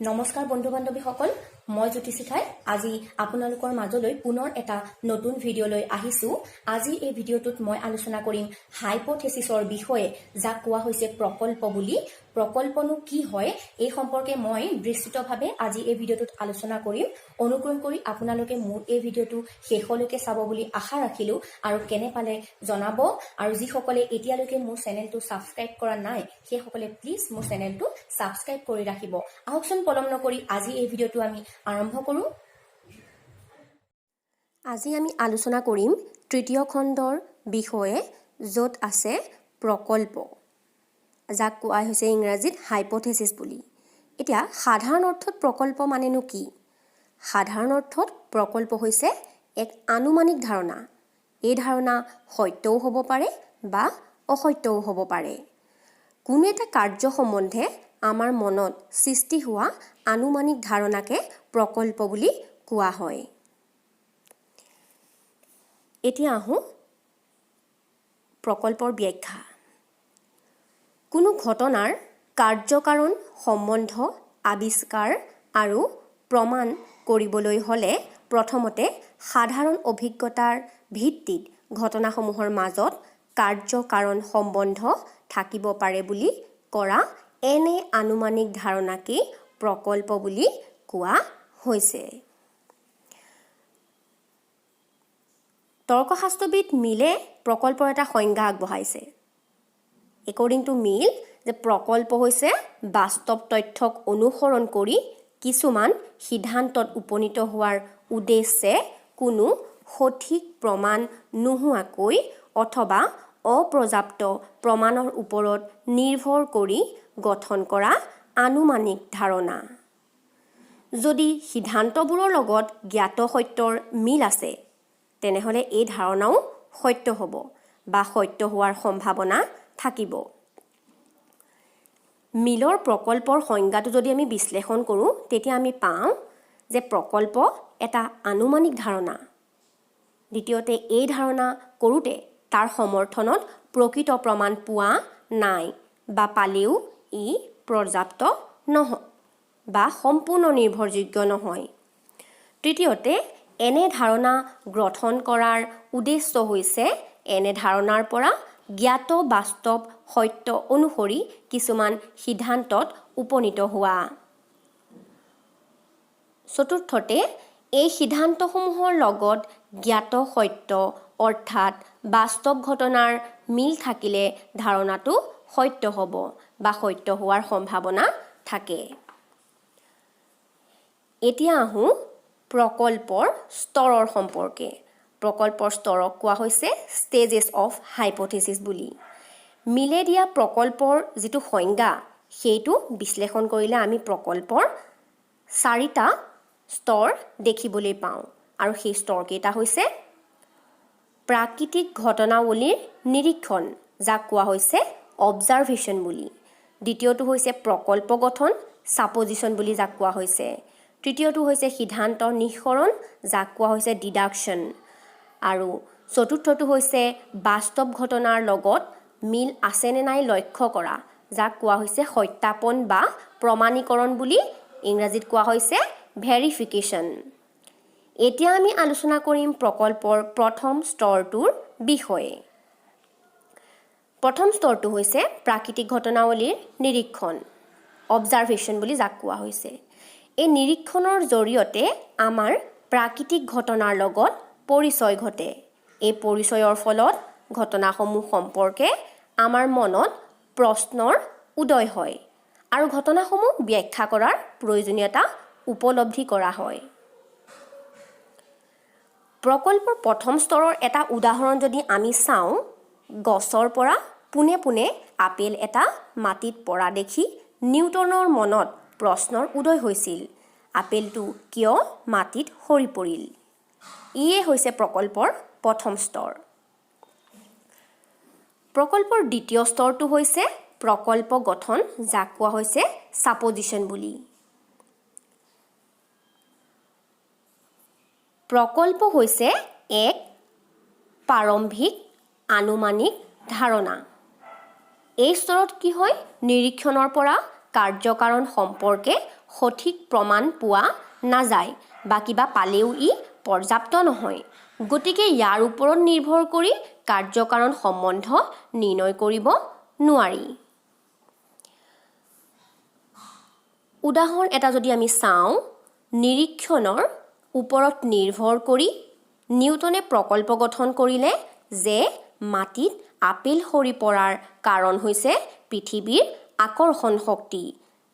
নমস্কাৰ বন্ধু বান্ধৱীসকল, মই জ্যোতিষী ঠাই আজি আপোনালোকৰ মাজলৈ পুনৰ এটা নতুন ভিডিঅ' লৈ আহিছো। আজি এই ভিডিঅ'টোত মই আলোচনা কৰিম হাইপথেচিছৰ বিষয়ে, যাক কোৱা হৈছে প্ৰকল্প বুলি। প্ৰকল্পনো কি হয় এই সম্পৰ্কে মই বিস্তৃতভাৱে আজি এই ভিডিঅ'টোত আলোচনা কৰিম। অনুগ্ৰহ কৰি আপোনালোকে মোৰ এই ভিডিঅ'টো শেষলৈকে চাব বুলি আশা ৰাখিলো আৰু কেনে পালে জনাব। আৰু যিসকলে এতিয়ালৈকে মোৰ চেনেলটো ছাবস্ক্ৰাইব কৰা নাই সেইসকলে প্লিজ মোৰ চেনেলটো ছাবস্ক্ৰাইব কৰি ৰাখিব। আহকচোন পলম নকৰি আজি এই ভিডিঅ'টো আমি আৰম্ভ কৰোঁ। আজি আমি আলোচনা কৰিম তৃতীয় খণ্ডৰ বিষয়ে, য'ত আছে প্ৰকল্প, যাক কোৱা হৈছে ইংৰাজীত হাইপথেচিছ বুলি। এতিয়া সাধাৰণ অৰ্থত প্ৰকল্প মানেনো কি? সাধাৰণ অৰ্থত প্ৰকল্প হৈছে এক আনুমানিক ধাৰণা। এই ধাৰণা সত্যও হ'ব পাৰে বা অসত্যও হ'ব পাৰে। কোনো এটা কাৰ্য সম্বন্ধে আমাৰ মনত সৃষ্টি হোৱা আনুমানিক ধাৰণাকে প্ৰকল্প বুলি কোৱা হয়। এতিয়া আহোঁ প্ৰকল্পৰ ব্যাখ্যা। কোনো ঘটনাৰ কাৰ্যকাৰণ সম্বন্ধ আৱিষ্কাৰ আৰু প্ৰমাণ কৰিবলৈ হ'লে প্ৰথমতে সাধাৰণ অভিজ্ঞতাৰ ভিত্তিত ঘটনাসমূহৰ মাজত কাৰ্যকাৰণ সম্বন্ধ থাকিব পাৰে বুলি কৰা এনে আনুমানিক ধাৰণাকেই প্ৰকল্প বুলি কোৱা হৈছে। তৰ্কশাস্ত্ৰবিদ মিলে প্ৰকল্পৰ এটা সংজ্ঞা আগবঢ়াইছে। একৰ্ডিং টু মিল, যে প্ৰকল্প হৈছে বাস্তৱ তথ্যক অনুসৰণ কৰি কিছুমান সিদ্ধান্তত উপনীত হোৱাৰ উদ্দেশ্যে কোনো সঠিক প্ৰমাণ নোহোৱাকৈ অথবা অপৰ্যাপ্ত প্ৰমাণৰ ওপৰত নিৰ্ভৰ কৰি গঠন কৰা আনুমানিক ধাৰণা। যদি সিদ্ধান্তবোৰৰ লগত জ্ঞাত সত্যৰ মিল আছে, তেনেহ'লে এই ধাৰণাও সত্য হ'ব বা সত্য হোৱাৰ সম্ভাৱনা থাকিব। মিলৰ প্ৰকল্পৰ সংজ্ঞাটো যদি আমি বিশ্লেষণ কৰোঁ, তেতিয়া আমি পাওঁ যে প্ৰকল্প এটা আনুমানিক ধাৰণা। দ্বিতীয়তে, এই ধাৰণা কৰোঁতে তাৰ সমৰ্থনত প্ৰকৃত প্ৰমাণ পোৱা নাই বা পালেও ই পৰ্যাপ্ত নহয় বা সম্পূৰ্ণ নিৰ্ভৰযোগ্য নহয়। তৃতীয়তে, এনে ধাৰণা গঠন কৰাৰ উদ্দেশ্য হৈছে এনে ধাৰণাৰ পৰা জ্ঞাত বাস্তৱ সত্য অনুসৰি কিছুমান সিদ্ধান্তত উপনীত হোৱা। চতুৰ্থতে, এই সিদ্ধান্তসমূহৰ লগত জ্ঞাত সত্য অৰ্থাৎ বাস্তৱ ঘটনাৰ মিল থাকিলে ধাৰণাটো সত্য হ'ব বা সত্য হোৱাৰ সম্ভাৱনা থাকে। এতিয়া আহোঁ প্ৰকল্পৰ স্তৰৰ সম্পৰ্কে। প্ৰকল্পৰ স্তৰক কোৱা হৈছে ষ্টেজেছ অফ হাইপথেচিছ বুলি। মিলে দিয়া প্ৰকল্পৰ যিটো সংজ্ঞা, সেইটো বিশ্লেষণ কৰিলে আমি প্ৰকল্পৰ 4টা স্তৰ দেখিবলৈ পাওঁ। আৰু সেই স্তৰকেইটা হৈছে প্ৰাকৃতিক ঘটনাৱলীৰ নিৰীক্ষণ, যাক কোৱা হৈছে অবজাৰভেশ্যন বুলি। দ্বিতীয়টো হৈছে প্ৰকল্প গঠন, ছাপ'জিশ্যন বুলি যাক কোৱা হৈছে। তৃতীয়টো হৈছে সিদ্ধান্ত নিঃসৰণ, যাক কোৱা হৈছে ডিডাকশ্যন। আৰু চতুৰ্থটো হৈছে বাস্তৱ ঘটনাৰ লগত মিল আছেনে নাই লক্ষ্য কৰা, যাক কোৱা হৈছে সত্যাপন বা প্ৰমাণীকৰণ বুলি ইংৰাজীত কোৱা হৈছে ভেৰিফিকেশ্যন। এতিয়া আমি আলোচনা কৰিম প্ৰকল্পৰ প্ৰথম স্তৰটোৰ বিষয়ে। প্ৰথম স্তৰটো হৈছে প্ৰাকৃতিক ঘটনাৱলীৰ নিৰীক্ষণ, অবজাৰভেশ্যন বুলি যাক কোৱা হৈছে। এই নিৰীক্ষণৰ জৰিয়তে আমাৰ প্ৰাকৃতিক ঘটনাৰ লগত পৰিচয় ঘটে। এই পৰিচয়ৰ ফলত ঘটনাসমূহ সম্পৰ্কে আমাৰ মনত প্ৰশ্নৰ উদয় হয় আৰু ঘটনাসমূহ ব্যাখ্যা কৰাৰ প্ৰয়োজনীয়তা উপলব্ধি কৰা হয়। প্ৰকল্পৰ প্ৰথম স্তৰৰ এটা উদাহৰণ যদি আমি চাওঁ, গছৰ পৰা পোনে পোনে আপেল এটা মাটিত পৰা দেখি নিউটনৰ মনত প্ৰশ্নৰ উদয় হৈছিল, আপেলটো কিয় মাটিত সৰি পৰিল? ইয়ে হৈছে প্ৰকল্পৰ প্ৰথম স্তৰ। প্ৰকল্পৰ দ্বিতীয় স্তৰটো হৈছে প্ৰকল্প গঠন, যাক কোৱা হৈছে ছাপ'জিশ্যন বুলি। প্ৰকল্প হৈছে এক প্ৰাৰম্ভিক আনুমানিক ধাৰণা। এই স্তৰত কি হয়? নিৰীক্ষণৰ পৰা কাৰ্যকাৰণ সম্পৰ্কে সঠিক প্ৰমাণ পোৱা নাযায় বা কিবা পালেও ই পৰ্যাপ্ত নহয়। গতিকে ইয়াৰ ওপৰত নিৰ্ভৰ কৰি কাৰ্যকাৰণ সম্বন্ধ নিৰ্ণয় কৰিব নোৱাৰি। উদাহৰণ এটা যদি আমি চাওঁ, নিৰীক্ষণৰ ওপৰত নিৰ্ভৰ কৰি নিউটনে প্ৰকল্প গঠন কৰিলে যে মাটিত আপেল সৰি পৰাৰ কাৰণ হৈছে পৃথিৱীৰ আকৰ্ষণ শক্তি,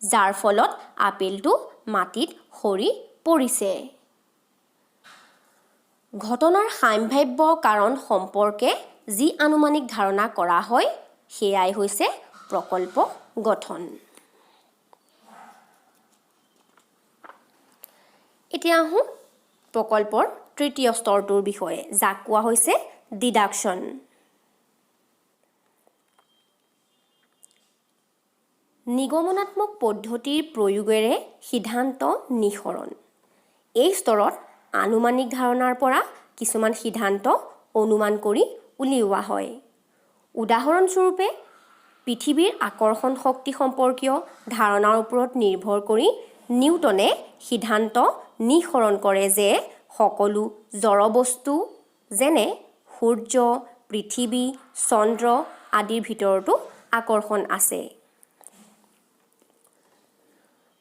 যাৰ ফলত আপেলটো মাটিত সৰি পৰিছে। ঘটনাৰ সাম্ভাব্য কাৰণ সম্পৰ্কে যি আনুমানিক ধাৰণা কৰা হয় সেয়াই হৈছে প্ৰকল্প গঠন। এতিয়া আহোঁ প্ৰকল্পৰ তৃতীয় স্তৰটোৰ বিষয়ে, যাক কোৱা হৈছে ডিডাকশ্যন। নিগমনাত্মক পদ্ধতিৰ প্ৰয়োগেৰে সিদ্ধান্ত নিঃসৰণ। এই স্তৰত আনুমানিক ধাৰণাৰ পৰা কিছুমান সিদ্ধান্ত অনুমান কৰি উলিওৱা হয়। উদাহৰণস্বৰূপে পৃথিৱীৰ আকৰ্ষণ শক্তি সম্পৰ্কীয় ধাৰণাৰ ওপৰত নিৰ্ভৰ কৰি নিউটনে সিদ্ধান্ত নিঃসৰণ কৰে যে সকলো জড়বস্তু যেনে সূৰ্য, পৃথিৱী, চন্দ্ৰ আদিৰ ভিতৰতো আকৰ্ষণ আছে।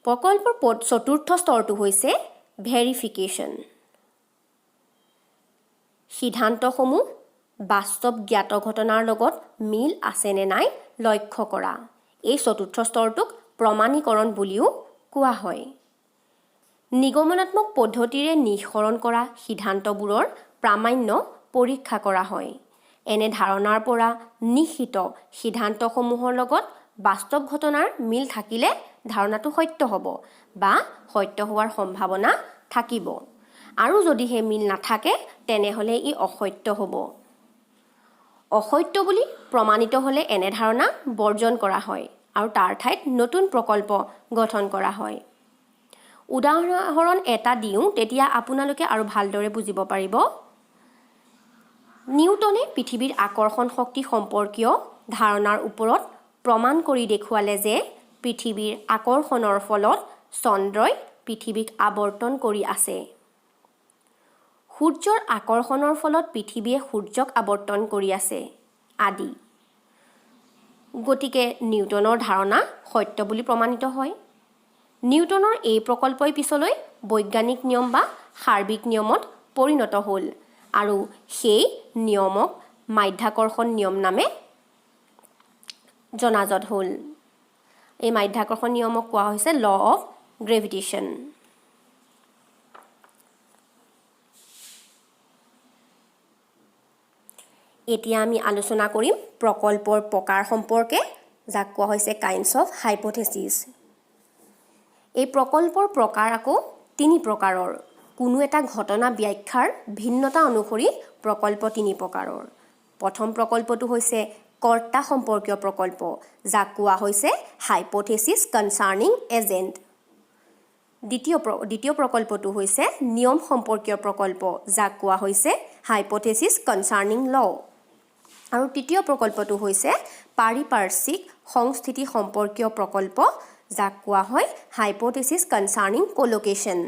প্ৰকল্পৰ চতুৰ্থ স্তৰটো হৈছে ভেৰিফিকেশ্যন। সিদ্ধান্তসমূহ বাস্তৱ জ্ঞাত ঘটনাৰ লগত মিল আছে নে নাই লক্ষ্য কৰা। এই চতুৰ্থ স্তৰটোক প্ৰমাণীকৰণ বুলিও কোৱা হয়। নিগমনাত্মক পদ্ধতিৰে নিঃসৰণ কৰা সিদ্ধান্তবোৰৰ প্ৰামাণ্য পৰীক্ষা কৰা হয়। এনে ধাৰণাৰ পৰা নিহিত সিদ্ধান্তসমূহৰ লগত বাস্তৱ ঘটনাৰ মিল থাকিলে ধাৰণাটো সত্য হ'ব বা সত্য হোৱাৰ সম্ভাৱনা থাকিব, আৰু যদিহে মিল নাথাকে তেনেহ'লে ই অসত্য হ'ব। অসত্য বুলি প্ৰমাণিত হ'লে এনে ধাৰণা বৰ্জন কৰা হয় আৰু তাৰ ঠাইত নতুন প্ৰকল্প গঠন কৰা হয়। উদাহৰণ এটা দিওঁ, তেতিয়া আপোনালোকে আৰু ভালদৰে বুজিব পাৰিব। নিউটনে পৃথিৱীৰ আকৰ্ষণ শক্তি সম্পৰ্কীয় ধাৰণাৰ ওপৰত প্ৰমাণ কৰি দেখুৱালে যে পৃথিৱীৰ আকৰ্ষণৰ ফলত চন্দ্ৰই পৃথিৱীক আৱৰ্তন কৰি আছে। সূৰ্যৰ আকৰ্ষণৰ ফলত পৃথিৱীয়ে সূৰ্যক আৱৰ্তন কৰি আছে আদি। গতিকে নিউটনৰ ধাৰণা সত্য বুলি প্ৰমাণিত হয়। নিউটনৰ এই প্ৰকল্পই পিছলৈ বৈজ্ঞানিক নিয়ম বা সাৰ্বিক নিয়মত পৰিণত হ'ল আৰু সেই নিয়মক মাধ্যাকৰ্ষণ নিয়ম নামে জনাজাত হ'ল। এই মাধ্যাকৰ্ষণ নিয়মক কোৱা হৈছে ল অফ গ্ৰেভিটেশ্যন। এতিয়া আমি আলোচনা কৰিম প্ৰকল্পৰ প্ৰকাৰ সম্পৰ্কে, যাক কোৱা হৈছে কাইণ্ডছ অফ হাইপথেচিছ। এই প্ৰকল্পৰ প্ৰকাৰ আকৌ তিনি প্ৰকাৰৰ। কোনো এটা ঘটনা ব্যাখ্যাৰ ভিন্নতা অনুসৰি প্ৰকল্প তিনি প্ৰকাৰৰ। প্ৰথম প্ৰকল্পটো হৈছে কৰ্তা সম্পৰ্কীয় প্ৰকল্প, যাক কোৱা হৈছে হাইপথেচিছ কনচাৰ্নিং এজেণ্ট। দ্বিতীয় প্ৰকল্পটো হৈছে নিয়ম সম্পৰ্কীয় প্ৰকল্প, যাক কোৱা হৈছে হাইপথেচিছ কনচাৰ্নিং ল। আৰু তৃতীয় প্ৰকল্পটো হৈছে পাৰিপাৰ্শ্বিক সংস্থিতি সম্পৰ্কীয় প্ৰকল্প, যাক কোৱা হয় হাইপথেচিছ কনচাৰ্নিং কলোকেশ্যন।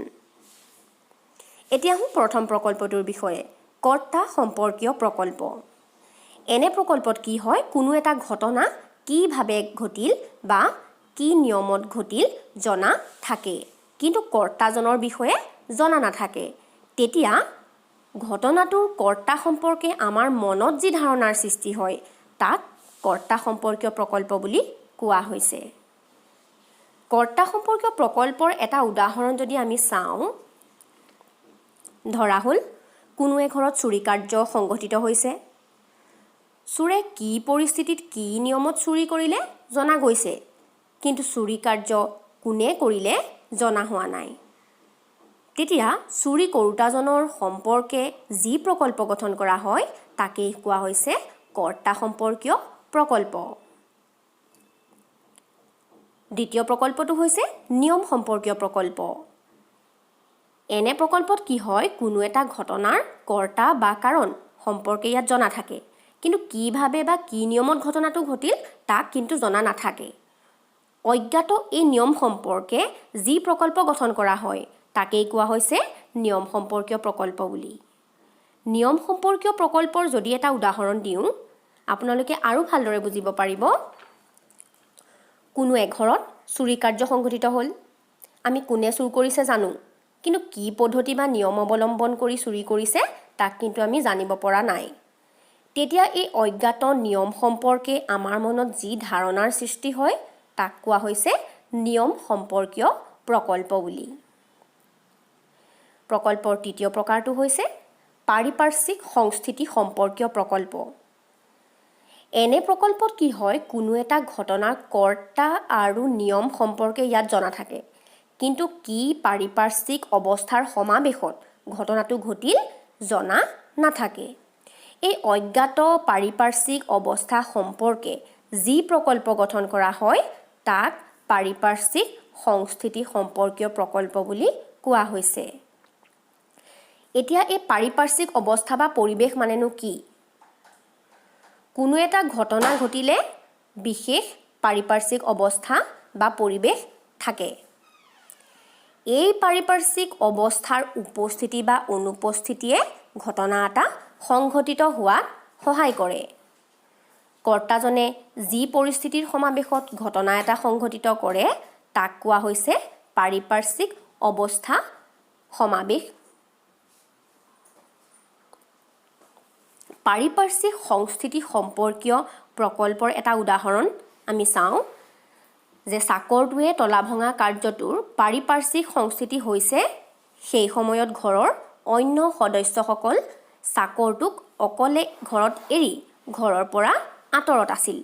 এতিয়া আহোঁ প্ৰথম প্ৰকল্পটোৰ বিষয়ে, কৰ্তা সম্পৰ্কীয় প্ৰকল্প। এনে প্ৰকল্পত কি হয়, কোনো এটা ঘটনা কিভাৱে ঘটিল বা কি নিয়মত ঘটিল জনা থাকে, কিন্তু কৰ্তাজনৰ বিষয়ে জনা নাথাকে। তেতিয়া ঘটনাটোৰ কৰ্তা সম্পৰ্কে আমাৰ মনত যি ধাৰণাৰ সৃষ্টি হয় তাক কৰ্তা সম্পৰ্কীয় প্ৰকল্প বুলি কোৱা হৈছে। কৰ্তা সম্পৰ্কীয় প্ৰকল্পৰ এটা উদাহৰণ যদি আমি চাওঁ, ধৰা হ'ল কোনো এঘৰত চুৰি কাৰ্য সংঘটিত হৈছে। চোৰে কি পৰিস্থিতিত কি নিয়মত চুৰি কৰিলে জনা গৈছে, কিন্তু চুৰি কাৰ্য কোনে কৰিলে জনা হোৱা নাই। তেতিয়া চুৰি কৰোঁতাজনৰ সম্পৰ্কে যি প্ৰকল্প গঠন কৰা হয় তাকেই কোৱা হৈছে কৰ্তা সম্পৰ্কীয় প্ৰকল্প। দ্বিতীয় প্ৰকল্পটো হৈছে নিয়ম সম্পৰ্কীয় প্ৰকল্প। এনে প্ৰকল্পত কি হয়, কোনো এটা ঘটনাৰ কৰ্তা বা কাৰণ সম্পৰ্কে ইয়াত জনা থাকে, কিন্তু কিভাৱে বা কি নিয়মত ঘটনাটো ঘটিল তাক কিন্তু জনা নাথাকে। অজ্ঞাত এই নিয়ম সম্পৰ্কে যি প্ৰকল্প গঠন কৰা হয় তাকেই কোৱা হৈছে নিয়ম সম্পৰ্কীয় প্ৰকল্প বুলি। নিয়ম সম্পৰ্কীয় প্ৰকল্পৰ যদি এটা উদাহৰণ দিওঁ আপোনালোকে আৰু ভালদৰে বুজিব পাৰিব। কোনো এঘৰত চুৰি কাৰ্য সংঘটিত হ'ল। আমি কোনে চুৰ কৰিছে জানো, কিন্তু কি পদ্ধতি বা নিয়ম অৱলম্বন কৰি চুৰি কৰিছে তাক কিন্তু আমি জানিব পৰা নাই। তেতিয়া এই অজ্ঞাত নিয়ম সম্পৰ্কে আমাৰ মনত যি ধাৰণাৰ সৃষ্টি হয় তাক কোৱা হৈছে নিয়ম সম্পৰ্কীয় প্ৰকল্প বুলি। প্ৰকল্পৰ তৃতীয় প্ৰকাৰটো হৈছে পাৰিপাৰ্শ্বিক সংস্থিতি সম্পৰ্কীয় প্ৰকল্প। এনে প্ৰকল্পত কি হয়, কোনো এটা ঘটনাৰ কৰ্তা আৰু নিয়ম সম্পৰ্কে ইয়াত জনা থাকে, কিন্তু কি পাৰিপাৰ্শ্বিক অৱস্থাৰ সমাৱেশত ঘটনাটো ঘটিল জনা নাথাকে। এই অজ্ঞাত পাৰিপাৰ্শ্বিক অৱস্থা সম্পৰ্কে যি প্ৰকল্প গঠন কৰা হয় তাক পাৰিপাৰ্শ্বিক সংস্থিতি সম্পৰ্কীয় প্ৰকল্প বুলি কোৱা হৈছে। এতিয়া এই পাৰিপাৰ্শ্বিক অৱস্থা বা পৰিৱেশ মানেনো কি? কোনো এটা ঘটনা ঘটিলে বিশেষ পাৰিপাৰ্শ্বিক অৱস্থা বা পৰিৱেশ থাকে। এই পাৰিপাৰ্শ্বিক অৱস্থাৰ উপস্থিতি বা অনুপস্থিতিয়ে ঘটনা এটা সংঘটিত হোৱাত সহায় কৰে। কৰ্তাজনে যি পৰিস্থিতিৰ সমাৱেশত ঘটনা এটা সংঘটিত কৰে তাক কোৱা হৈছে পাৰিপাৰ্শ্বিক অৱস্থা সমাৱেশ। পাৰিপাৰ্শ্বিক সংস্থিতি সম্পৰ্কীয় প্ৰকল্পৰ এটা উদাহৰণ আমি চাওঁ যে চাকৰটোৱে তলা ভঙা কাৰ্যটোৰ পাৰিপাৰ্শ্বিক সংস্থিতি হৈছে সেই সময়ত ঘৰৰ অন্য সদস্যসকল চাকৰটোক অকলে ঘৰত এৰি ঘৰৰ পৰা আঁতৰত আছিল।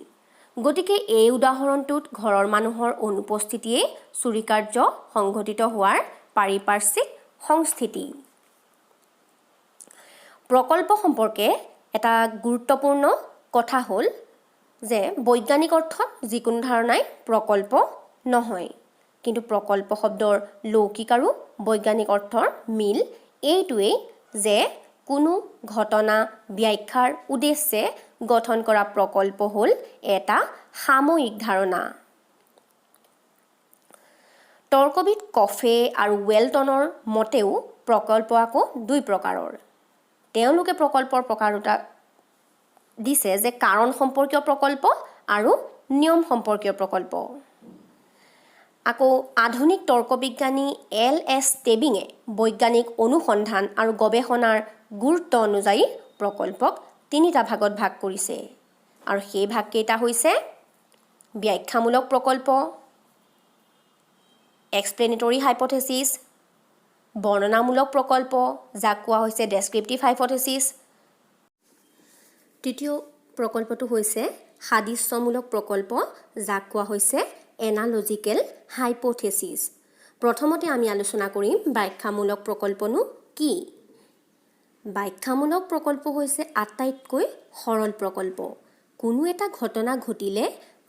গতিকে এই উদাহৰণটোত ঘৰৰ মানুহৰ অনুপস্থিতিয়েই চুৰি কাৰ্য সংঘটিত হোৱাৰ পাৰিপাৰ্শ্বিক সংস্থিতি। প্ৰকল্প সম্পৰ্কে এটা গুৰুত্বপূৰ্ণ কথা হ'ল যে বৈজ্ঞানিক অৰ্থত যিকোনো ধাৰণাই প্ৰকল্প নহয়, কিন্তু প্ৰকল্প শব্দৰ লৌকিক আৰু বৈজ্ঞানিক অৰ্থৰ মিল এইটোৱেই যে কোনো ঘটনা ব্যাখ্যাৰ উদ্দেশ্যে গঠন কৰা প্ৰকল্প হ'ল এটা সাময়িক ধাৰণা। তৰ্কবিদ কফে আৰু ৱেলটনৰ মতেও প্ৰকল্প আকৌ দুই প্ৰকাৰৰ। তেওঁলোকে প্ৰকল্পৰ প্ৰকাৰ দুটা দিছে যে কাৰণ সম্পৰ্কীয় প্ৰকল্প আৰু নিয়ম সম্পৰ্কীয় প্ৰকল্প। আকৌ আধুনিক তৰ্কবিজ্ঞানী L.S. টেবিঙে বৈজ্ঞানিক অনুসন্ধান আৰু গৱেষণাৰ গুৰুত্ব অনুযায়ী প্ৰকল্পক তিনিটা ভাগত ভাগ কৰিছে, আৰু সেই ভাগকেইটা হৈছে ব্যাখ্যামূলক প্ৰকল্প, এক্সপ্লেনেটৰী হাইপথেচিছ, বৰ্ণনামূলক প্ৰকল্প যাক কোৱা হৈছে ডেছক্ৰিপটিভ হাইপথেচিছ। তৃতীয় প্ৰকল্পটো হৈছে সাদৃশ্যমূলক প্ৰকল্প যাক কোৱা হৈছে এনালজিকেল হাইপথেচিছ। প্ৰথমতে আমি আলোচনা কৰিম ব্যাখ্যামূলক প্ৰকল্পনো কি। ব্যাখ্যামূলক প্ৰকল্প হৈছে আটাইতকৈ সৰল প্ৰকল্প। কোনো এটা ঘটনা ঘটিলে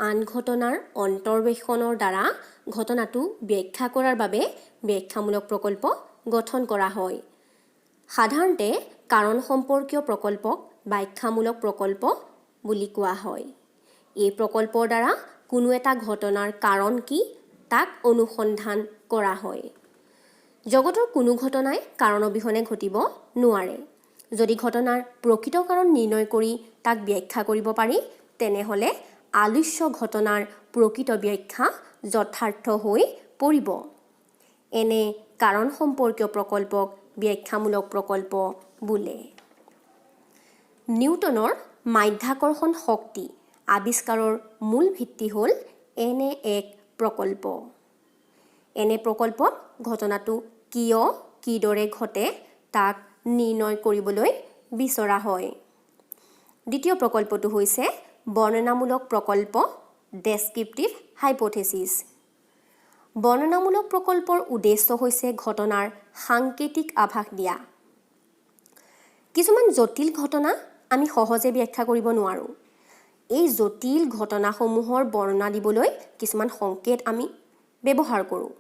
আন ঘটনাৰ অন্তৰ্বেশনৰ দ্বাৰা ঘটনাটো ব্যাখ্যা কৰাৰ বাবে ব্যাখ্যামূলক প্ৰকল্প গঠন কৰা হয়। সাধাৰণতে কাৰণ সম্পৰ্কীয় প্ৰকল্পক ব্যাখ্যামূলক প্ৰকল্প বুলি কোৱা হয়। এই প্ৰকল্পৰ দ্বাৰা কোনো এটা ঘটনাৰ কাৰণ কি তাক অনুসন্ধান কৰা হয়। জগতৰ কোনো ঘটনাই কাৰণ অবিহনে ঘটিব নোৱাৰে। যদি ঘটনাৰ প্ৰকৃত কাৰণ নিৰ্ণয় কৰি তাক ব্যাখ্যা কৰিব পাৰি তেনেহ'লে আলোচ্য ঘটনাৰ প্ৰকৃত ব্যাখ্যা যথাৰ্থ হৈ পৰিব। এনে কাৰণ সম্পৰ্কীয় প্ৰকল্পক ব্যাখ্যামূলক প্ৰকল্প বোলে। নিউটনৰ মাধ্যাকৰ্ষণ শক্তি আৱিষ্কাৰৰ মূল ভিত্তি হ'ল এনে এক প্ৰকল্প। এনে প্ৰকল্পত ঘটনাটো কিয় কিদৰে ঘটে তাক নিৰ্ণয় কৰিবলৈ বিচৰা হয়। দ্বিতীয় প্ৰকল্পটো হৈছে বৰ্ণনামূলক প্ৰকল্প, ডেছক্ৰিপটিভ হাইপথেচিছ। বৰ্ণনামূলক প্ৰকল্পৰ উদ্দেশ্য হৈছে ঘটনাৰ সাংকেতিক আভাস দিয়া। কিছুমান জটিল ঘটনা আমি সহজে ব্যাখ্যা কৰিব নোৱাৰোঁ। এই জটিল ঘটনাসমূহৰ বৰ্ণনা দিবলৈ কিছুমান সংকেত আমি ব্যৱহাৰ কৰোঁ,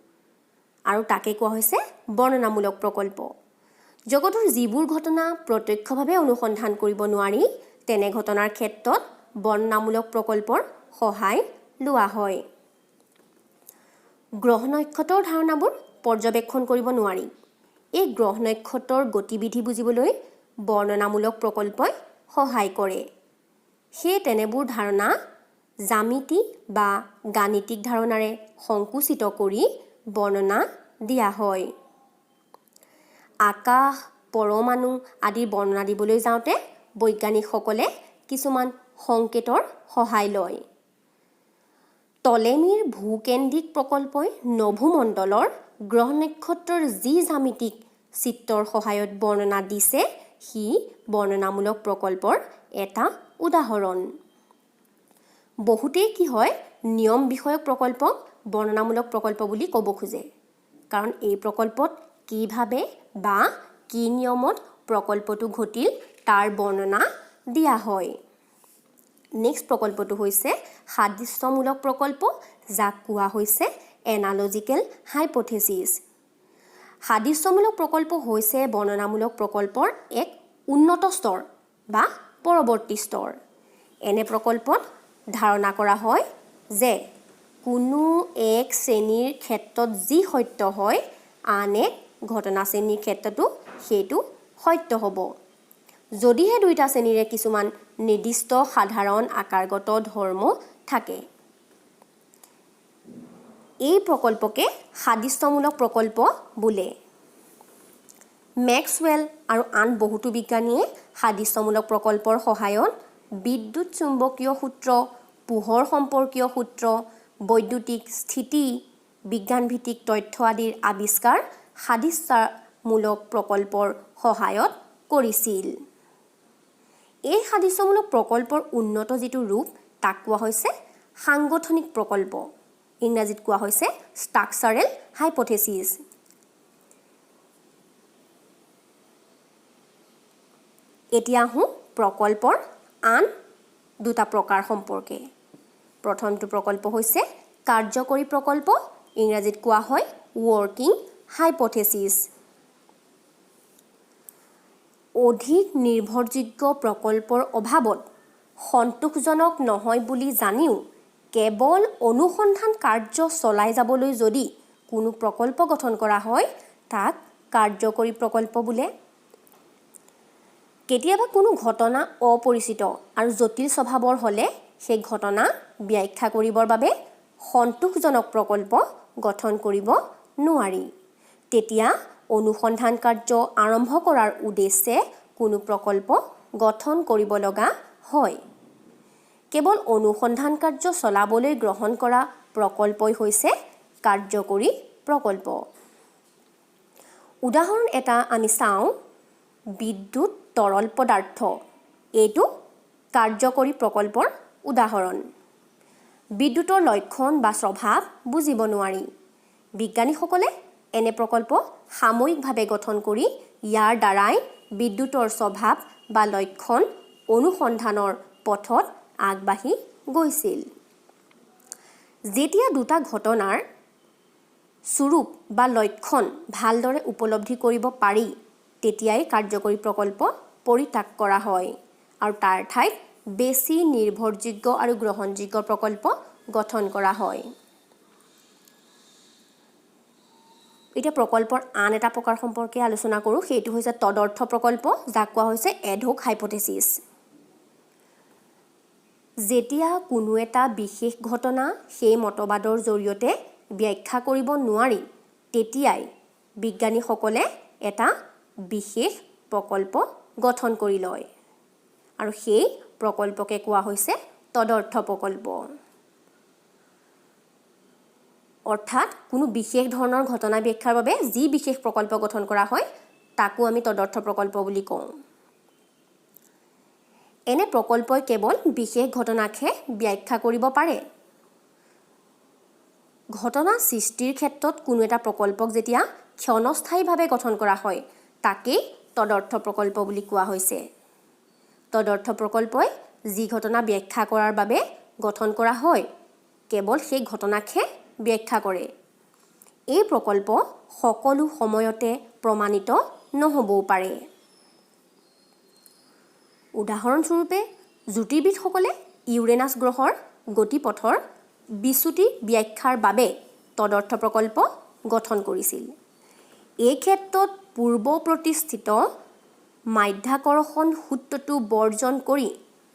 আৰু তাকে কোৱা হৈছে বৰ্ণনামূলক প্ৰকল্প। জগতৰ যিবোৰ ঘটনা প্ৰত্যক্ষভাৱে অনুসন্ধান কৰিব নোৱাৰি তেনে ঘটনাৰ ক্ষেত্ৰত বৰ্ণনামূলক প্ৰকল্পৰ সহায় লোৱা হয়। গ্ৰহ নক্ষত্ৰৰ ধাৰণাবোৰ পৰ্যবেক্ষণ কৰিব নোৱাৰি। এই গ্ৰহ নক্ষত্ৰৰ গতিবিধি বুজিবলৈ বৰ্ণনামূলক প্ৰকল্পই সহায় কৰে। সেয়ে তেনেবোৰ ধাৰণা জ্যামিতি বা গাণিতিক ধাৰণাৰে সংকুচিত কৰি বৰ্ণনা দিয়া হয়। আকাশ, পৰমাণু আদিৰ বৰ্ণনা দিবলৈ যাওঁতে বৈজ্ঞানিকসকলে কিছুমান সংকেতৰ সহায় লয়। টলেমিৰ ভূকেন্দ্ৰিক প্ৰকল্পই নভোমণ্ডলৰ গ্ৰহ নক্ষত্ৰৰ যি জ্যামিতিক চিত্ৰৰ সহায়ত বৰ্ণনা দিছে সি বৰ্ণনামূলক প্ৰকল্পৰ এটা উদাহৰণ। বহুতেই কি হয় নিয়ম বিষয়ক প্ৰকল্পক বৰ্ণনামূলক প্ৰকল্প বুলি ক'ব খোজে, কাৰণ এই প্ৰকল্পত কিভাৱে বা কি নিয়মত প্ৰকল্পটো ঘটিল তাৰ বৰ্ণনা দিয়া হয়। নেক্সট প্ৰকল্পটো হৈছে সাদৃশ্যমূলক প্ৰকল্প, যাক কোৱা হৈছে এনালজিকেল হাইপথেচিছ। সাদৃশ্যমূলক প্ৰকল্প হৈছে বৰ্ণনামূলক প্ৰকল্পৰ এক উন্নত স্তৰ বা পৰৱৰ্তী স্তৰ। এনে প্ৰকল্পত ধাৰণা কৰা হয় যে কোনো এক শ্ৰেণীৰ ক্ষেত্ৰত যি সত্য হয় আন এক ঘটনা শ্ৰেণীৰ ক্ষেত্ৰতো সেইটো সত্য হ'ব, যদিহে দুয়োটা শ্ৰেণীৰে কিছুমান নিৰ্দিষ্ট সাধাৰণ আকাৰগত ধৰ্ম থাকে। এই প্ৰকল্পকে সাদৃশ্যমূলক প্ৰকল্প বোলে। মেক্সৱেল আৰু আন বহুতো বিজ্ঞানীয়ে সাদৃশ্যমূলক প্ৰকল্পৰ সহায়ত বিদ্যুৎ চুম্বকীয় সূত্ৰ, পোহৰ সম্পৰ্কীয় সূত্ৰ, বৈদ্যুতিক স্থিতি, বিজ্ঞানভিত্তিক তথ্য আদিৰ আৱিষ্কাৰ সাদৃশ্যমূলক প্ৰকল্পৰ সহায়ত কৰিছিল। এই সাদৃশ্যমূলক প্ৰকল্পৰ উন্নত যিটো ৰূপ তাক কোৱা হৈছে সাংগঠনিক প্ৰকল্প, ইংৰাজীত কোৱা হৈছে ষ্ট্ৰাকচাৰেল হাইপথেচিছ। এতিয়া আহোঁ প্ৰকল্পৰ আন দুটা প্ৰকাৰ সম্পৰ্কে। প্ৰথমটো প্ৰকল্প হৈছে কাৰ্যকৰী প্ৰকল্প, ইংৰাজীত কোৱা হয় ৱৰ্কিং হাইপথেচিছ। অধিক নিৰ্ভৰযোগ্য প্ৰকল্পৰ অভাৱত সন্তোষজনক নহয় বুলি জানিও কেৱল অনুসন্ধান কাৰ্য চলাই যাবলৈ যদি কোনো প্ৰকল্প গঠন কৰা হয় তাক কাৰ্যকৰী প্ৰকল্প বোলে। কেতিয়াবা কোনো ঘটনা অপৰিচিত আৰু জটিল স্বভাৱৰ হ'লে সেই ঘটনা ব্যাখ্যা কৰিবৰ বাবে সন্তোষজনক প্ৰকল্প গঠন কৰিব নোৱাৰি। তেতিয়া অনুসন্ধান কাৰ্য আৰম্ভ কৰাৰ উদ্দেশ্যে কোনো প্ৰকল্প গঠন কৰিব লগা হয়। কেৱল অনুসন্ধান কাৰ্য চলাবলৈ গ্ৰহণ কৰা প্ৰকল্পই হৈছে কাৰ্যকৰী প্ৰকল্প। উদাহৰণ এটা আমি চাওঁ, বিদ্যুৎ তৰল পদাৰ্থ। এইটো কাৰ্যকৰী প্ৰকল্পৰ উদাহৰণ। বিদ্যুতৰ লক্ষণ বা স্বভাৱ বুজিব নোৱাৰি। বিজ্ঞানীসকলে এনে প্ৰকল্প সাময়িকভাৱে গঠন কৰি ইয়াৰ দ্বাৰাই বিদ্যুতৰ স্বভাৱ বা লক্ষণ অনুসন্ধানৰ পথত আগবাঢ়ি গৈছিল। যেতিয়া দুটা ঘটনাৰ স্বৰূপ বা লক্ষণ ভালদৰে উপলব্ধি কৰিব পাৰি তেতিয়াই কাৰ্যকৰী প্ৰকল্প পৰিত্যাগ কৰা হয় আৰু তাৰ ঠাইত বেছি নিৰ্ভৰযোগ্য আৰু গ্ৰহণযোগ্য প্ৰকল্প গঠন কৰা হয়। এতিয়া প্ৰকল্পৰ আন এটা প্ৰকাৰ সম্পৰ্কে আলোচনা কৰোঁ, সেইটো হৈছে তদৰ্থ প্ৰকল্প, যাক কোৱা হৈছে এডহক হাইপথেচিছ। যেতিয়া কোনো এটা বিশেষ ঘটনা সেই মতবাদৰ জৰিয়তে ব্যাখ্যা কৰিব নোৱাৰি তেতিয়াই বিজ্ঞানীসকলে এটা বিশেষ প্ৰকল্প গঠন কৰি লয় আৰু সেই প্ৰকল্পকে কোৱা হৈছে তদৰ্থ প্ৰকল্প। অৰ্থাৎ কোনো বিশেষ ধৰণৰ ঘটনা ব্যাখ্যাৰ বাবে যি বিশেষ প্ৰকল্প গঠন কৰা হয় তাকো আমি তদৰ্থ প্ৰকল্প বুলি কওঁ। এনে প্ৰকল্পই কেৱল বিশেষ ঘটনাকহে ব্যাখ্যা কৰিব পাৰে। ঘটনা সৃষ্টিৰ ক্ষেত্ৰত কোনো এটা প্ৰকল্পক যেতিয়া ক্ষণস্থায়ীভাৱে গঠন কৰা হয় তাকেই তদৰ্থ প্ৰকল্প বুলি কোৱা হৈছে। তদৰ্থ প্ৰকল্পই যি ঘটনা ব্যাখ্যা কৰাৰ বাবে গঠন কৰা হয় কেৱল সেই ঘটনাকহে ব্যাখ্যা কৰে। এই প্ৰকল্প সকলো সময়তে প্ৰমাণিত নহ'বও পাৰে। উদাহৰণস্বৰূপে জ্যোতিৰ্বিদসকলে ইউৰেনাছ গ্ৰহৰ গতিপথৰ বিচ্যুতি ব্যাখ্যাৰ বাবে তদৰ্থ প্ৰকল্প গঠন কৰিছিল। এই ক্ষেত্ৰত পূৰ্ব প্ৰতিষ্ঠিত মাধ্যাকৰ্ষণ সূত্ৰটো বৰ্জন কৰি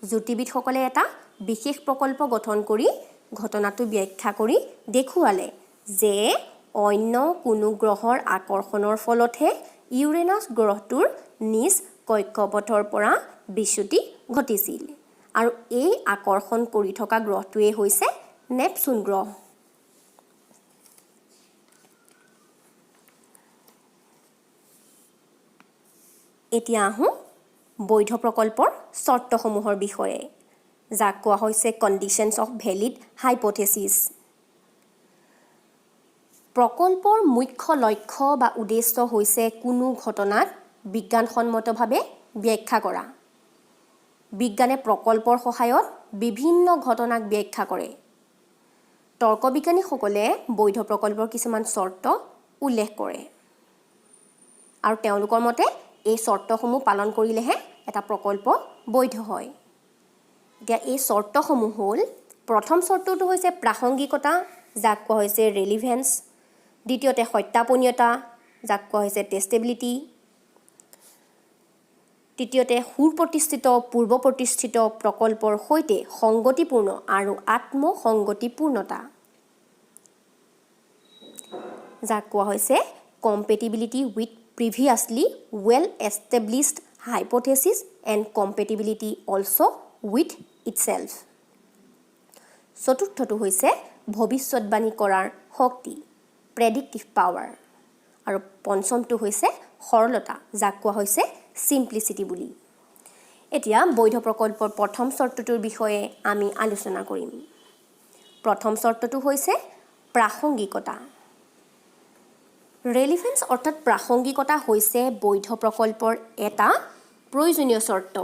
জ্যোতিৰ্বিদসকলে এটা বিশেষ প্ৰকল্প গঠন কৰি ঘটনাটো ব্যাখ্যা কৰি দেখুৱালে যে অন্য কোনো গ্ৰহৰ আকৰ্ষণৰ ফলতহে ইউৰেনাছ গ্ৰহটোৰ নিজ কক্ষপথৰ পৰা বিচ্যুতি ঘটিছিল আৰু এই আকৰ্ষণ কৰি থকা গ্ৰহটোৱে হৈছে নেপচুন গ্ৰহ। এতিয়া আহোঁ বৈধ প্ৰকল্পৰ চৰ্তসমূহৰ বিষয়ে, যাক কোৱা হৈছে কণ্ডিশ্যনছ অফ ভেলিড হাইপ'থেচিছ। প্ৰকল্পৰ মুখ্য লক্ষ্য বা উদ্দেশ্য হৈছে কোনো ঘটনাক বিজ্ঞানসন্মতভাৱে ব্যাখ্যা কৰা। বিজ্ঞানে প্ৰকল্পৰ সহায়ত বিভিন্ন ঘটনাক ব্যাখ্যা কৰে। তৰ্কবিজ্ঞানীসকলে বৈধ প্ৰকল্পৰ কিছুমান চৰ্ত উল্লেখ কৰে আৰু তেওঁলোকৰ মতে এই চৰ্তসমূহ পালন কৰিলেহে এটা প্ৰকল্প বৈধ হয়। এতিয়া এই চৰ্তসমূহ হ'ল, প্ৰথম চৰ্তটো হৈছে প্ৰাসংগিকতা, যাক কোৱা হৈছে ৰেলিভেন্স। দ্বিতীয়তে সত্যাপনীয়তা, যাক কোৱা হৈছে টেষ্টেবিলিটি। তৃতীয়তে সুপ্ৰতিষ্ঠিত পূৰ্ব প্ৰতিষ্ঠিত প্ৰকল্পৰ সৈতে সংগতিপূৰ্ণ আৰু আত্মসংগতিপূৰ্ণতা, যাক কোৱা হৈছে compatibility with previously well established hypothesis and compatibility also' with itself. চতুৰ্থটো হৈছে ভৱিষ্যৎবাণী কৰাৰ শক্তি, প্ৰেডিক্টিভ পাৱাৰ। আৰু পঞ্চমটো হৈছে সৰলতা, যাক কোৱা হৈছে চিম্প্লিচিটি বুলি। এতিয়া বৈধ প্ৰকল্পৰ প্ৰথম চৰ্তটোৰ বিষয়ে আমি আলোচনা কৰিম। প্ৰথম চৰ্তটো হৈছে প্ৰাসংগিকতা। ৰেলিভেন্স অৰ্থাৎ প্ৰাসংগিকতা হৈছে বৈধ প্ৰকল্পৰ এটা প্ৰয়োজনীয় চৰ্ত।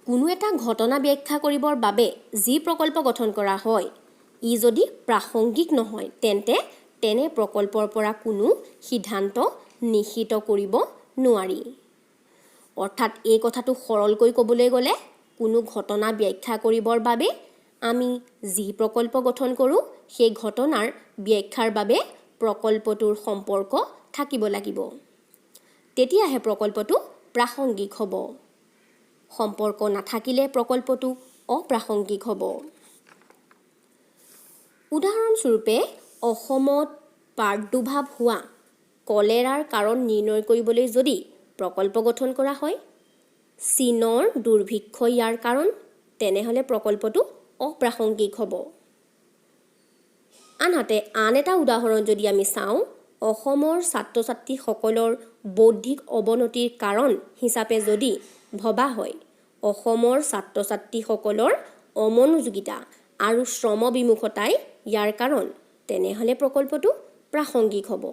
কোনো এটা ঘটনা ব্যাখ্যা কৰিবৰ বাবে যি প্ৰকল্প গঠন কৰা হয়, ই যদি প্ৰাসংগিক নহয় তেন্তে তেনে প্ৰকল্পৰ পৰা কোনো সিদ্ধান্ত নিশ্চিত কৰিব নোৱাৰি। অৰ্থাৎ এই কথাটো সৰলকৈ ক'বলৈ গ'লে, কোনো ঘটনা ব্যাখ্যা কৰিবৰ বাবে আমি যি প্ৰকল্প গঠন কৰোঁ, সেই ঘটনাৰ ব্যাখ্যাৰ বাবে প্ৰকল্পটোৰ সম্পৰ্ক থাকিব লাগিব। তেতিয়াহে প্ৰকল্পটো প্ৰাসংগিক হ'ব। সম্পৰ্ক নাথাকিলে প্ৰকল্পটো অপ্ৰাসংগিক হ'ব। উদাহৰণস্বৰূপে, অসমত প্ৰাদুৰ্ভাৱ হোৱা কলেৰাৰ কাৰণ নিৰ্ণয় কৰিবলৈ যদি প্ৰকল্প গঠন কৰা হয়, চীনৰ দুৰ্ভিক্ষ ইয়াৰ কাৰণ, তেনেহ'লে প্ৰকল্পটো অপ্ৰাসংগিক হ'ব। আনহাতে আন এটা উদাহৰণ যদি আমি চাওঁ, অসমৰ ছাত্ৰ ছাত্ৰীসকলৰ বৌদ্ধিক অৱনতিৰ কাৰণ হিচাপে যদি ভবা হয় অসমৰ ছাত্ৰ ছাত্ৰীসকলৰ অমনোযোগিতা আৰু শ্ৰমবিমুখতাই ইয়াৰ কাৰণ, তেনেহ'লে প্ৰকল্পটো প্ৰাসংগিক হ'ব।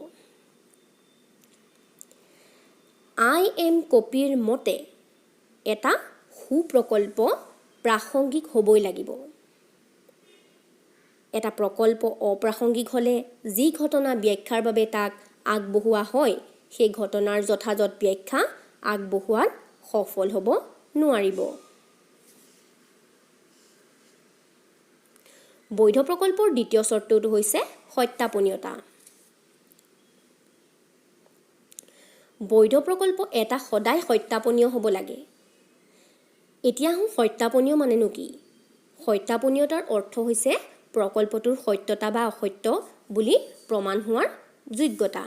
IM কপিৰ মতে এটা সুপ্ৰকল্প প্ৰাসংগিক হ'বই লাগিব। এটা প্ৰকল্প অপ্ৰাসংগিক হ'লে যি ঘটনা ব্যাখ্যাৰ বাবে তাক আগবঢ়োৱা হয়, সেই ঘটনাৰ যথাযথ ব্যাখ্যা আগবঢ়োৱাত সফল হ'ব নোৱাৰিব। বৈধ প্ৰকল্পৰ দ্বিতীয় চৰ্তটো হৈছে সত্যাপনীয়তা। বৈধ প্ৰকল্প এটা সদায় সত্যাপনীয় হ'ব লাগে। এতিয়া সত্যাপনীয় মানেনো কি? সত্যাপনীয়তাৰ অৰ্থ হৈছে প্ৰকল্পটোৰ সত্যতা বা অসত্য বুলি প্ৰমাণ হোৱাৰ যোগ্যতা।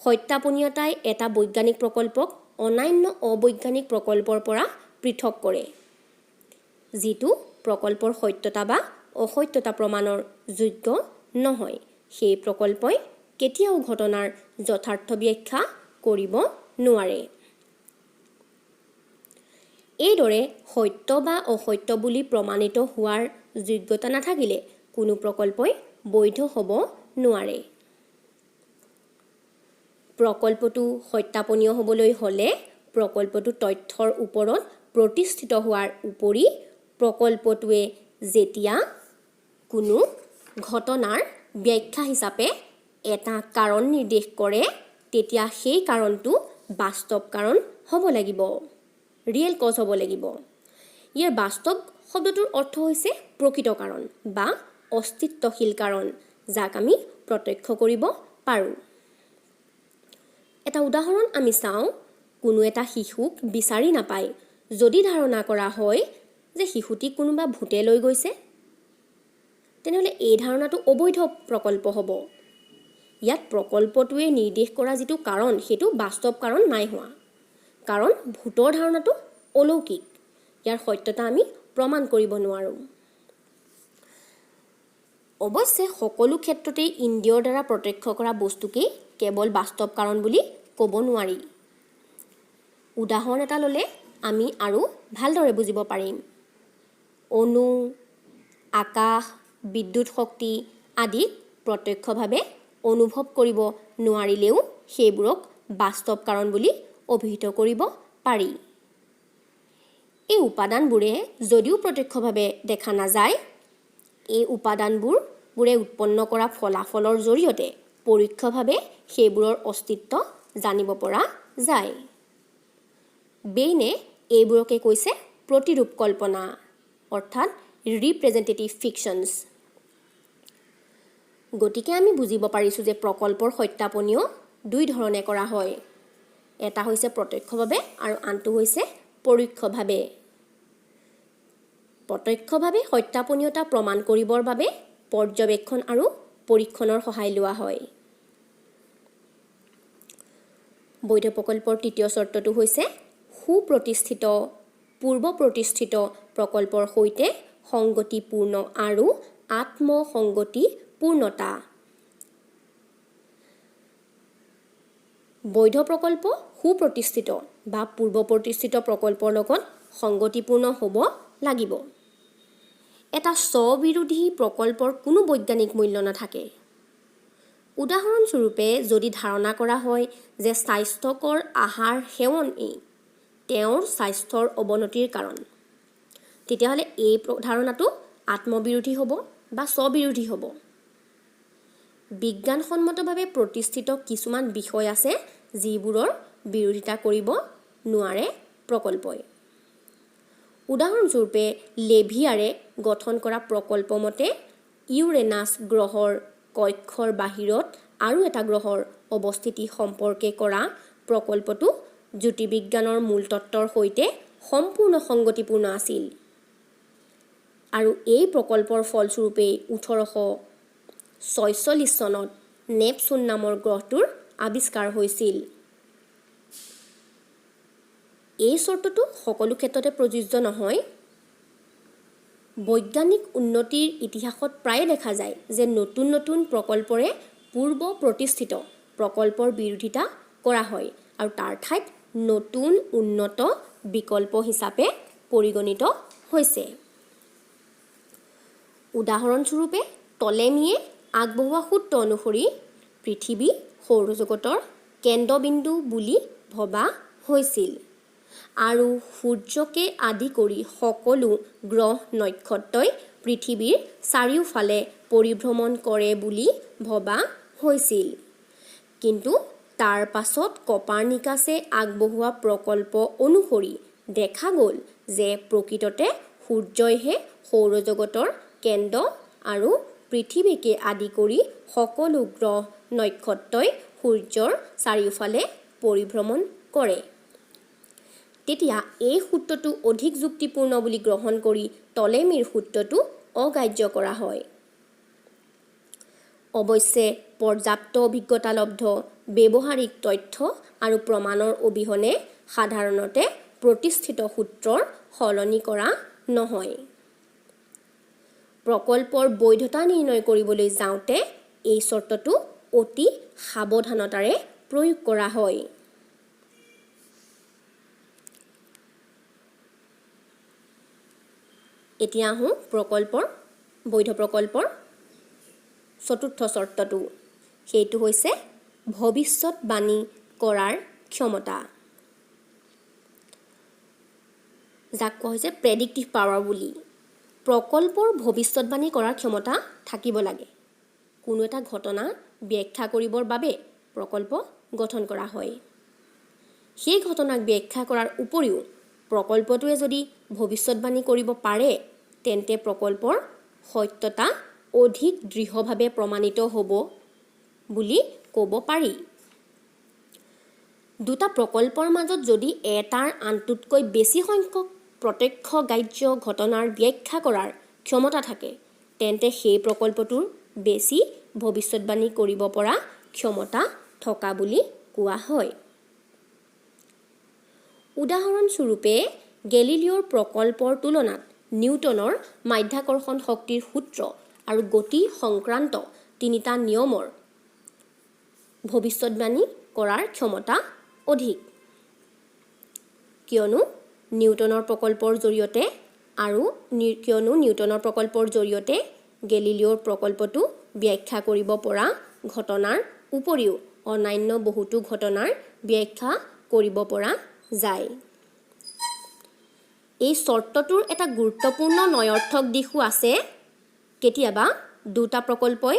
সত্যাপনীয়তাই এটা বৈজ্ঞানিক প্ৰকল্পক অন্যান্য অবৈজ্ঞানিক প্ৰকল্পৰ পৰা পৃথক কৰে। যিটো প্ৰকল্পৰ সত্যতা বা অসত্যতা প্ৰমাণৰ যোগ্য নহয়, সেই প্ৰকল্পই কেতিয়াও ঘটনাৰ যথাৰ্থ ব্যাখ্যা কৰিব নোৱাৰে। এইদৰে সত্য বা অসত্য বুলি প্ৰমাণিত হোৱাৰ যোগ্যতা নাথাকিলে কোনো প্ৰকল্পই বৈধ হ'ব নোৱাৰে। প্ৰকল্পটো সত্যাপনীয় হ'বলৈ হ'লে প্ৰকল্পটো তথ্যৰ ওপৰত প্ৰতিষ্ঠিত হোৱাৰ উপৰি প্ৰকল্পটোৱে যেতিয়া কোনো ঘটনাৰ ব্যাখ্যা হিচাপে এটা কাৰণ নিৰ্দেশ কৰে, তেতিয়া সেই কাৰণটো বাস্তৱ কাৰণ হ'ব লাগিব, ৰিয়েল কজ হ'ব লাগিব। ইয়াৰ বাস্তৱ শব্দটোৰ অৰ্থ হৈছে প্ৰকৃত কাৰণ বা অস্তিত্বশীল কাৰণ যাক আমি প্ৰত্যক্ষ কৰিব পাৰোঁ। এটা উদাহৰণ আমি চাওঁ, কোনো এটা শিশুক বিচাৰি নাপায় যদি ধাৰণা কৰা হয় যে শিশুটিক কোনোবা ভূতে লৈ গৈছে, তেনেহ'লে এই ধাৰণাটো অবৈধ প্ৰকল্প হ'ব। ইয়াত প্ৰকল্পটোৱে নিৰ্দেশ কৰা যিটো কাৰণ সেইটো বাস্তৱ কাৰণ নাই হোৱা, কাৰণ ভূতৰ ধাৰণাটো অলৌকিক, ইয়াৰ সত্যতা আমি প্ৰমাণ কৰিব নোৱাৰোঁ। অৱশ্যে সকলো ক্ষেত্ৰতেই ইন্দ্ৰিয়ৰ দ্বাৰা প্ৰত্যক্ষ কৰা বস্তুকেই কেৱল বাস্তৱ কাৰণ বুলি ক'ব নোৱাৰি। উদাহৰণ এটা ল'লে আমি আৰু ভালদৰে বুজিব পাৰিম। অণু, আকাশ, বিদ্যুৎ শক্তি আদি প্ৰত্যক্ষভাৱে অনুভৱ কৰিব নোৱাৰিলেও সেইবোৰক বাস্তৱ কাৰণ বুলি অভিহিত কৰিব পাৰি। এই উপাদানবোৰে যদিও প্ৰত্যক্ষভাৱে দেখা নাযায়, এই উপাদানবোৰে উৎপন্ন কৰা ফলাফলৰ জৰিয়তে পৰোক্ষভাৱে সেইবোৰৰ অস্তিত্ব জানিব পৰা যায়। বেইনে এইবোৰকে কৈছে প্ৰতিৰূপ কল্পনা, অৰ্থাৎ ৰিপ্ৰেজেণ্টেটিভ ফিকশ্যনছ। গতিকে আমি বুজিব পাৰিছোঁ যে প্ৰকল্পৰ সত্যাপনীয় দুই ধৰণে কৰা হয়। এটা হৈছে প্ৰত্যক্ষভাৱে আৰু আনটো হৈছে পৰোক্ষভাৱে। প্ৰত্যক্ষভাৱে সত্যাপনীয়তা প্ৰমাণ কৰিবৰ বাবে পৰ্যবেক্ষণ আৰু পৰীক্ষণৰ সহায় লোৱা হয়। বৈধ প্ৰকল্পৰ তৃতীয় চৰ্তটো হৈছে সুপ্ৰতিষ্ঠিত, পূৰ্ব প্ৰতিষ্ঠিত প্ৰকল্পৰ সৈতে সংগতিপূৰ্ণ আৰু আত্মসংগতিপূৰ্ণতা। বৈধ প্ৰকল্প সুপ্ৰতিষ্ঠিত বা পূৰ্ব প্ৰতিষ্ঠিত প্ৰকল্পৰ লগত সংগতিপূৰ্ণ হ'ব লাগিব। এটা স্ববিৰোধী প্ৰকল্পৰ কোনো বৈজ্ঞানিক মূল্য নাথাকে। উদাহৰণস্বৰূপে, যদি ধাৰণা কৰা হয় যে স্বাস্থ্যকৰ আহাৰ সেৱনেই তেওঁৰ স্বাস্থ্যৰ অৱনতিৰ কাৰণ, তেতিয়াহ'লে এই ধাৰণাটো আত্মবিৰোধী হ'ব বা স্ববিৰোধী হ'ব। বিজ্ঞানসন্মতভাৱে প্ৰতিষ্ঠিত কিছুমান বিষয় আছে যিবোৰৰ বিৰোধিতা কৰিব নোৱাৰে প্ৰকল্পই। উদাহৰণস্বৰূপে, লেভিয়াৰে গঠন কৰা প্ৰকল্প মতে ইউৰেনাছ গ্ৰহৰ কক্ষৰ বাহিৰত আৰু এটা গ্ৰহৰ অৱস্থিতি সম্পৰ্কে কৰা প্ৰকল্পটো জ্যোতিৰ্বিজ্ঞানৰ মূলতত্ত্বৰ সৈতে সম্পূৰ্ণ সংগতিপূৰ্ণ আছিল। আৰু এই প্ৰকল্পৰ ফলস্বৰূপেই 1846 চনত নেপচুন নামৰ গ্ৰহটোৰ আৱিষ্কাৰ হৈছিল। এই চৰ্তটো সকলো ক্ষেত্ৰতে প্ৰযোজ্য নহয়। বৈজ্ঞানিক উন্নতিৰ ইতিহাসত প্ৰায়ে দেখা যায় যে নতুন নতুন প্ৰকল্পৰে পূৰ্ব প্ৰতিষ্ঠিত প্ৰকল্পৰ বিৰোধিতা কৰা হয় আৰু তাৰ ঠাইত নতুন উন্নত বিকল্প হিচাপে পৰিগণিত হৈছে। উদাহৰণস্বৰূপে, টলেমিয়ে আগবঢ়োৱা সূত্ৰ অনুসৰি পৃথিৱী সৌৰজগতৰ কেন্দ্ৰবিন্দু বুলি ভবা হৈছিল আৰু সূৰ্যকে আদি কৰি সকলো গ্ৰহ নক্ষত্ৰই পৃথিৱীৰ চাৰিওফালে পৰিভ্ৰমণ কৰে বুলি ভবা হৈছিল। কিন্তু তাৰ পাছত কপাৰ্নিকাছে আগবঢ়োৱা প্ৰকল্প অনুসৰি দেখা গ'ল যে প্ৰকৃততে সূৰ্যইহে সৌৰজগতৰ কেন্দ্ৰ আৰু পৃথিৱীকে আদি কৰি সকলো গ্ৰহ নক্ষত্ৰই সূৰ্যৰ চাৰিওফালে পৰিভ্ৰমণ কৰে। তেতিয়া এই সূত্ৰটো অধিক যুক্তিপূৰ্ণ বুলি গ্ৰহণ কৰি টলেমিৰ সূত্ৰটো অগ্ৰাহ্য কৰা হয়। অৱশ্যে পৰ্যাপ্ত অভিজ্ঞতালব্ধ ব্যৱহাৰিক তথ্য আৰু প্ৰমাণৰ অবিহনে সাধাৰণতে প্ৰতিষ্ঠিত সূত্ৰৰ সলনি কৰা নহয়। প্ৰকল্পৰ বৈধতা নিৰ্ণয় কৰিবলৈ যাওঁতে এই চৰ্তটো অতি সাৱধানতাৰে প্ৰয়োগ কৰা হয়। এতিয়া আহোঁ বৈধ প্ৰকল্পৰ চতুৰ্থ চৰ্তটো। সেইটো হৈছে ভৱিষ্যতবাণী কৰাৰ ক্ষমতা, যাক কোৱা হৈছে প্ৰেডিক্টিভ পাৱাৰ বুলি। প্ৰকল্পৰ ভৱিষ্যতবাণী কৰাৰ ক্ষমতা থাকিব লাগে। কোনো এটা ঘটনা ব্যাখ্যা কৰিবৰ বাবে প্ৰকল্প গঠন কৰা হয়। সেই ঘটনাক ব্যাখ্যা কৰাৰ উপৰিও প্ৰকল্পটোৱে যদি ভৱিষ্যতবাণী কৰিব পাৰে, তেন্তে প্ৰকল্পৰ সত্যতা অধিক দৃঢ়ভাৱে প্ৰমাণিত হ'ব বুলি ক'ব পাৰি। দুটা প্ৰকল্পৰ মাজত যদি এটাৰ আনটোতকৈ বেছি সংখ্যক প্ৰত্যক্ষ গ্ৰাহ্য ঘটনাৰ ব্যাখ্যা কৰাৰ ক্ষমতা থাকে, তেন্তে সেই প্ৰকল্পটোৰ বেছি ভৱিষ্যৎবাণী কৰিব পৰা ক্ষমতা থকা বুলি কোৱা হয়। উদাহৰণস্বৰূপে, গেলিলিঅ'ৰ প্ৰকল্পৰ তুলনাত নিউটনৰ মাধ্যাকৰ্ষণ শক্তিৰ সূত্ৰ আৰু গতি সংক্ৰান্ত তিনিটা নিয়মৰ ভৱিষ্যৎবাণী কৰাৰ ক্ষমতা অধিক। কিয়নো নিউটনৰ প্ৰকল্পৰ জৰিয়তে গেলিলিঅ'ৰ প্ৰকল্পটো ব্যাখ্যা কৰিব পৰা ঘটনাৰ উপৰিও অন্যান্য বহুতো ঘটনাৰ ব্যাখ্যা কৰিব পৰা যায়। এই চৰ্তটোৰ এটা গুৰুত্বপূৰ্ণ নঞৰ্থক দিশো আছে। কেতিয়াবা দুটা প্ৰকল্পই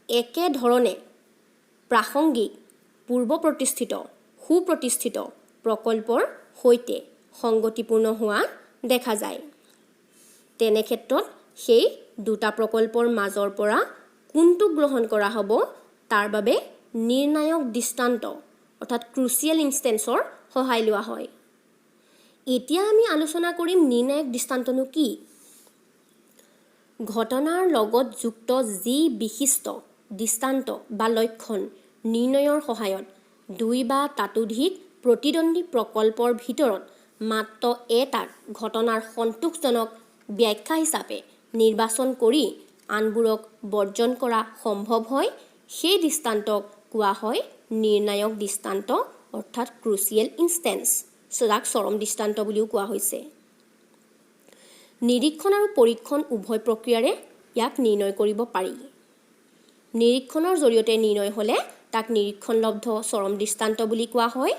একেধৰণে প্ৰাসংগিক, পূৰ্বপ্ৰতিষ্ঠিত, সুপ্ৰতিষ্ঠিত প্ৰকল্পৰ সৈতে সংগতিপূৰ্ণ হোৱা দেখা যায়। তেনে ক্ষেত্ৰত সেই দুটা প্ৰকল্পৰ মাজৰ পৰা কোনটো গ্ৰহণ কৰা হ'ব তাৰ বাবে নিৰ্ণায়ক দৃষ্টান্ত অৰ্থাৎ ক্ৰুচিয়েল ইনষ্টেন্সৰ সহায় লোৱা হয়। এতিয়া আমি আলোচনা কৰিম নিৰ্ণায়ক দৃষ্টান্তনো কি? ঘটনাৰ লগত যুক্ত যি বিশিষ্ট দৃষ্টান্ত বা লক্ষণ নিৰ্ণয়ৰ সহায়ত দুই বা তাতোধিক প্ৰতিদ্বন্দ্বী প্ৰকল্পৰ ভিতৰত মাত্ৰ এটাক ঘটনাৰ সন্তোষজনক ব্যাখ্যা হিচাপে নিৰ্বাচন কৰি আনবোৰক বৰ্জন কৰা সম্ভৱ হয়, সেই দৃষ্টান্তক কোৱা হয় নিৰ্ণায়ক দৃষ্টান্ত অৰ্থাৎ ক্ৰুচিয়েল ইনষ্টেন্স, যাক চৰম দৃষ্টান্ত বুলিও কোৱা হৈছে। নিৰীক্ষণ আৰু পৰীক্ষণ উভয় প্ৰক্ৰিয়াৰে ইয়াক নিৰ্ণয় কৰিব পাৰি। নিৰীক্ষণৰ জৰিয়তে নিৰ্ণয় হ'লে তাক নিৰীক্ষণলব্ধ চৰম দৃষ্টান্ত বুলি কোৱা হয়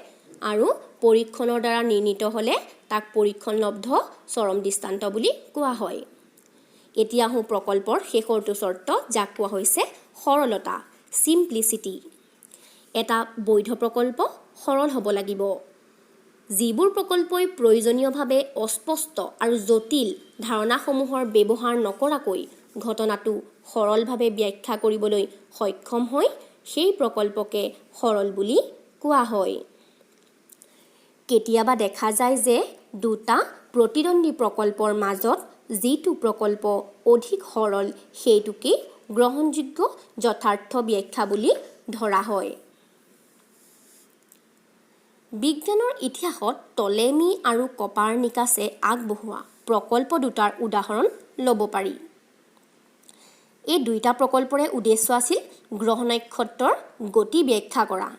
আৰু পৰীক্ষণৰ দ্বাৰা নিৰ্ণীত হ'লে তাক পৰীক্ষণলব্ধ চৰম দৃষ্টান্ত বুলি কোৱা হয়। এতিয়া আহোঁ প্ৰকল্পৰ শেষৰটো চৰ্ত, যাক কোৱা হৈছে সৰলতা, চিম্প্লিচিটি। এটা বৈধ প্ৰকল্প সৰল হ'ব লাগিব। যিবোৰ প্ৰকল্পই প্ৰয়োজনীয়ভাৱে অস্পষ্ট আৰু জটিল ধাৰণাসমূহৰ ব্যৱহাৰ নকৰাকৈ ঘটনাটো সৰলভাৱে ব্যাখ্যা কৰিবলৈ সক্ষম হয়, সেই প্ৰকল্পকে সৰল বুলি কোৱা হয়। কেতিয়াবা দেখা যায় যে দুটা প্ৰতিদ্বন্দ্বী প্ৰকল্পৰ মাজত যিটো প্ৰকল্প অধিক সৰল সেইটোকেই গ্ৰহণযোগ্য যথাৰ্থ ব্যাখ্যা বুলি ধৰা হয়। বিজ্ঞানৰ ইতিহাসত টলেমী আৰু কপাৰনিকাছে আগবঢ়োৱা প্ৰকল্প দুটাৰ উদাহৰণ ল'ব পাৰি। এই দুইটা প্ৰকল্পৰে উদ্দেশ্য আছিল গ্ৰহ নক্ষত্ৰৰ গতি ব্যাখ্যা কৰা।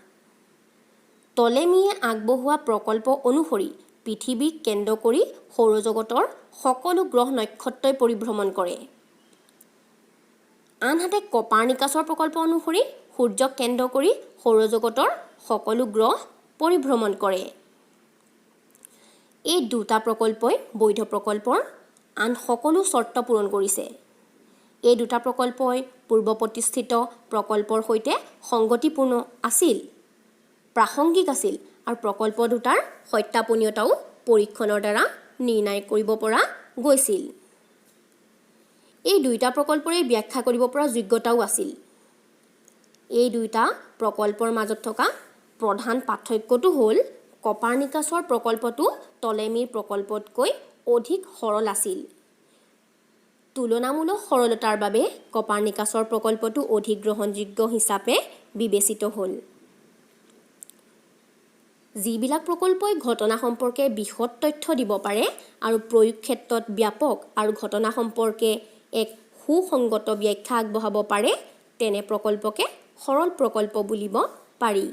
টলেমীয়ে আগবঢ়োৱা প্ৰকল্প অনুসৰি পৃথিৱীক কেন্দ্ৰ কৰি সৌৰজগতৰ সকলো গ্ৰহ নক্ষত্ৰই পৰিভ্ৰমণ কৰে। আনহাতে কপাৰনিকাছৰ প্ৰকল্প অনুসৰি সূৰ্যক কেন্দ্ৰ কৰি সৌৰজগতৰ সকলো গ্ৰহ পৰিভ্ৰমণ কৰে। এই দুটা প্ৰকল্পই বৈধ প্ৰকল্পৰ আন সকলো চৰ্ত পূৰণ কৰিছে। এই দুটা প্ৰকল্পই পূৰ্বপ্ৰতিষ্ঠিত প্ৰকল্পৰ সৈতে সংগতিপূৰ্ণ আছিল, প্ৰাসংগিক আছিল আৰু প্ৰকল্প দুটাৰ সত্যাপনীয়তাও পৰীক্ষণৰ দ্বাৰা নিৰ্ণয় কৰিব পৰা গৈছিল। এই দুইটা প্ৰকল্পৰে ব্যাখ্যা কৰিব পৰা যোগ্যতাও আছিল। এই দুইটা প্ৰকল্পৰ মাজত থকা প্ৰধান পাৰ্থক্যটো হ'ল কপাৰনিকাছৰ প্ৰকল্পটো টলেমীৰ প্ৰকল্পতকৈ অধিক সৰল আছিল। তুলনামূলক সৰলতাৰ বাবে কপাৰনিকাছৰ প্ৰকল্পটো অধিক গ্ৰহণযোগ্য হিচাপে বিবেচিত হ'ল। যিবিলাক প্ৰকল্পই ঘটনা সম্পৰ্কে বিশদ তথ্য দিব পাৰে আৰু প্ৰয়োগ ক্ষেত্ৰত ব্যাপক আৰু ঘটনা সম্পৰ্কে এক সুসংগত ব্যাখ্যা আগবঢ়াব পাৰে, তেনে প্ৰকল্পকে সৰল প্ৰকল্প বুলিব পাৰি।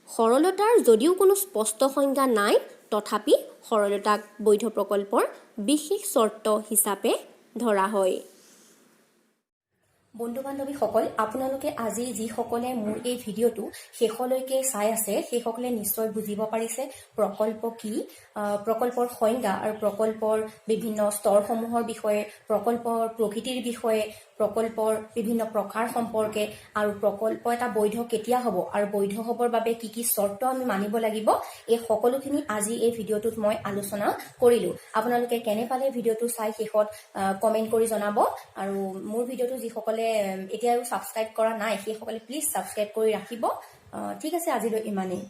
সৰলতাৰ যদিও কোনো স্পষ্ট সংজ্ঞা নাই, তথাপি সৰলতাক বৈধ প্ৰকল্পৰ বিশেষ চৰ্ত হিচাপে ধৰা হয়। বন্ধু বান্ধৱীসকল, আপোনালোকে আজি যিসকলে মোৰ এই ভিডিঅ'টো শেষলৈকে চাই আছে সেইসকলে নিশ্চয় বুজিব পাৰিছে প্ৰকল্প কি, প্ৰকল্পৰ সংজ্ঞা আৰু প্ৰকল্পৰ বিভিন্ন স্তৰসমূহৰ বিষয়ে, প্ৰকল্পৰ প্ৰকৃতিৰ বিষয়ে, প্ৰকল্পৰ বিভিন্ন প্ৰকাৰ সম্পৰ্কে আৰু প্ৰকল্প এটা বৈধ কেতিয়া হ'ব আৰু বৈধ হ'বৰ বাবে কি কি চৰ্ত আমি মানিব লাগিব, এই সকলোখিনি আজি এই ভিডিঅ'টোত মই আলোচনা কৰিলোঁ। আপোনালোকে কেনে পালে ভিডিঅ'টো চাই শেষত কমেণ্ট কৰি জনাব। আৰু মোৰ ভিডিঅ'টো যিসকলে এতিয়াও ছাবস্ক্ৰাইব কৰা নাই সেইসকলে প্লিজ ছাবস্ক্ৰাইব কৰি ৰাখিব। ঠিক আছে, আজিলৈ ইমানেই।